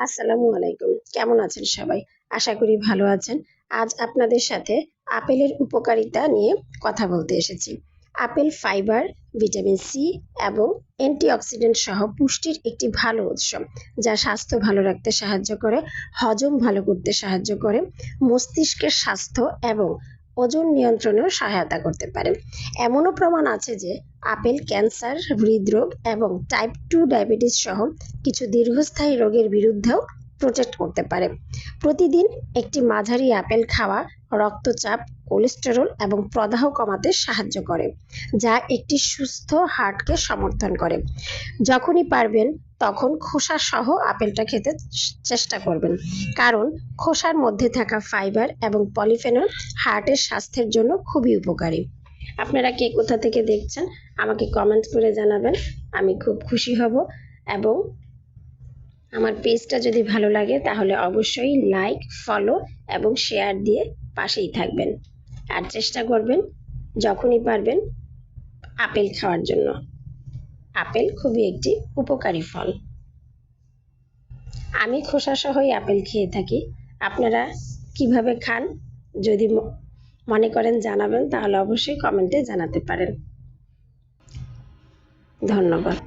আসসালামু আলাইকুম। কেমন আছেন সবাই? আশা করি ভালো আছেন। আজ আপনাদের সাথে আপেলের উপকারিতা নিয়ে কথা বলতে এসেছি। আপেল ফাইবার, ভিটামিন সি এবং অ্যান্টিঅক্সিডেন্ট সহ পুষ্টির একটি ভালো উৎস, যা স্বাস্থ্য ভালো রাখতে সাহায্য করে, হজম ভালো করতে সাহায্য করে, মস্তিষ্কের স্বাস্থ্য এবং ওজন নিয়ন্ত্রণেও সহায়তা করতে পারে। এমনও প্রমাণ আছে যে আপেল ক্যান্সার, হৃদরোগ এবং টাইপ 2 ডায়াবেটিস সহ কিছু দীর্ঘস্থায়ী রোগের বিরুদ্ধেও প্রোটেক্ট করতে পারে। প্রতিদিন একটি মাঝারি আপেল খাওয়া রক্তচাপ, কোলেস্টেরল এবং প্রদাহ কমাতে সাহায্য করে, যা একটি সুস্থ হার্টকে সমর্থন করে। যখনই পারবেন তখন খোসা সহ আপেলটা খেতে চেষ্টা করবেন, কারণ খোসার মধ্যে থাকা ফাইবার এবং পলিফেনল হার্টের স্বাস্থ্যের জন্য খুবই উপকারী। আপনারা কে কোথা থেকে দেখছেন আমাকে কমেন্ট করে জানাবেন, আমি খুব খুশি হব। এবং আমার পেজটা যদি ভালো লাগে তাহলে অবশ্যই লাইক, ফলো এবং শেয়ার দিয়ে পাশেই থাকবেন। আর চেষ্টা করবেন যখনই পারবেন আপেল খাওয়ার জন্য। আপেল খুবই একটি উপকারী ফল। আমি খোসা সহই আপেল খেয়ে থাকি। আপনারা কিভাবে খান যদি মনে করেন জানাবেন, তাহলে অবশ্যই কমেন্টে জানাতে পারেন। ধন্যবাদ।